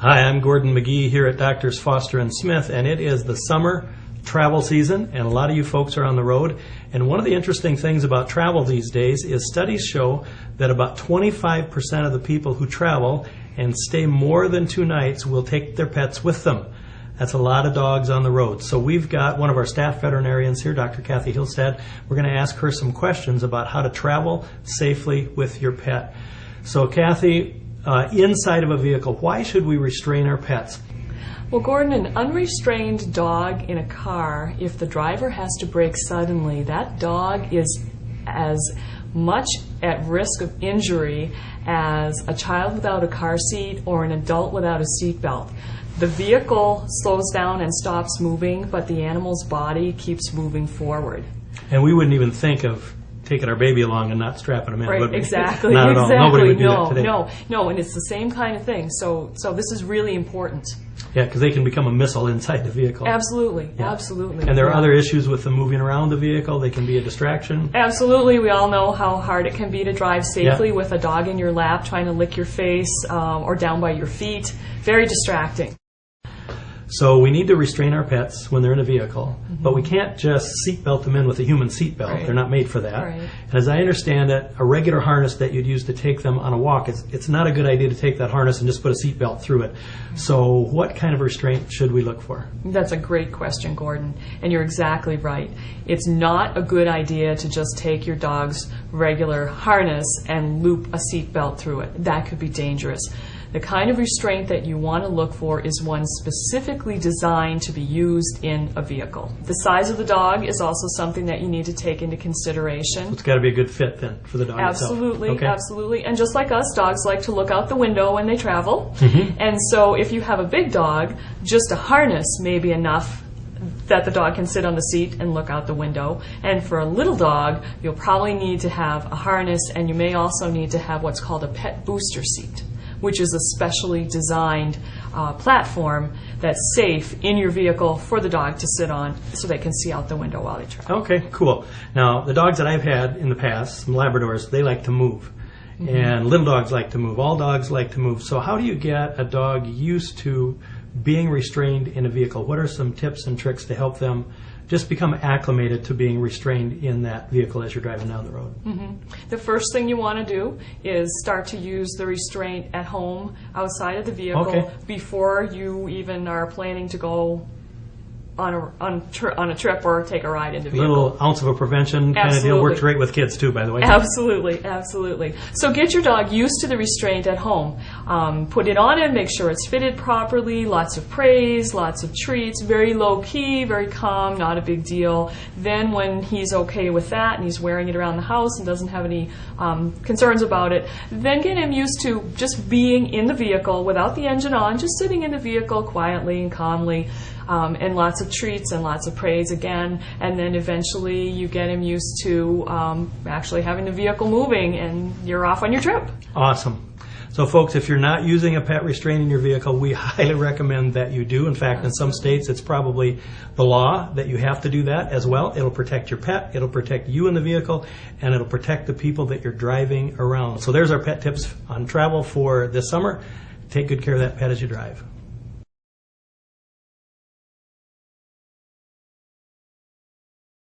Hi, I'm Gordon McGee here at Doctors Foster and Smith, and it is the summer travel season, and a lot of you folks are on the road. And one of the interesting things about travel these days is studies show that about 25% of the people who travel and stay more than 2 nights will take their pets with them. That's a lot of dogs on the road. So we've got one of our staff veterinarians here, Dr. Kathy Hilstad. We're going to ask her some questions about how to travel safely with your pet. So Kathy, inside of a vehicle, why should we restrain our pets? Well, Gordon, an unrestrained dog in a car, if the driver has to brake suddenly, that dog is as much at risk of injury as a child without a car seat or an adult without a seatbelt. The vehicle slows down and stops moving, but the animal's body keeps moving forward. And we wouldn't even think of taking our baby along and not strapping them in, right, would we? Exactly. Not at all. Nobody would do no, that today. No, and it's the same kind of thing. So this is really important. Yeah, because they can become a missile inside the vehicle. Absolutely, yeah. Absolutely. And there are other issues with the moving around the vehicle. They can be a distraction. Absolutely. We all know how hard it can be to drive safely with a dog in your lap trying to lick your face or down by your feet. Very distracting. So we need to restrain our pets when they're in a vehicle, but we can't just seatbelt them in with a human seatbelt. Right. They're not made for that. Right. And as I understand it, a regular harness that you'd use to take them on a walk, it's not a good idea to take that harness and just put a seatbelt through it. So what kind of restraint should we look for? That's a great question, Gordon, and you're exactly right. It's not a good idea to just take your dog's regular harness and loop a seatbelt through it. That could be dangerous. The kind of restraint that you want to look for is one specifically designed to be used in a vehicle. The size of the dog is also something that you need to take into consideration. So it's got to be a good fit then for the dog Absolutely, itself. Okay. Absolutely. And just like us, dogs like to look out the window when they travel. And so if you have a big dog, just a harness may be enough that the dog can sit on the seat and look out the window. And for a little dog, you'll probably need to have a harness, and you may also need to have what's called a pet booster seat, which is a specially designed platform that's safe in your vehicle for the dog to sit on so they can see out the window while they travel. Okay, cool. Now, the dogs that I've had in the past, some Labradors, they like to move. And little dogs like to move. All dogs like to move. So how do you get a dog used to being restrained in a vehicle? What are some tips and tricks to help them just become acclimated to being restrained in that vehicle as you're driving down the road? The first thing you want to do is start to use the restraint at home outside of the vehicle before you even are planning to go on a trip or take a ride in the vehicle. A little ounce of a prevention kind of deal works great with kids too, by the way. Absolutely, absolutely. So get your dog used to the restraint at home. Put it on and make sure it's fitted properly, lots of praise, lots of treats, very low key, very calm, not a big deal. Then when he's okay with that and he's wearing it around the house and doesn't have any concerns about it, then get him used to just being in the vehicle without the engine on, just sitting in the vehicle quietly and calmly. And lots of treats and lots of praise again, and then eventually you get him used to actually having the vehicle moving, and you're off on your trip. Awesome. So folks, if you're not using a pet restraint in your vehicle, we highly recommend that you do. In fact, in some states, it's probably the law that you have to do that as well. It'll protect your pet, it'll protect you in the vehicle, and it'll protect the people that you're driving around. So there's our pet tips on travel for this summer. Take good care of that pet as you drive.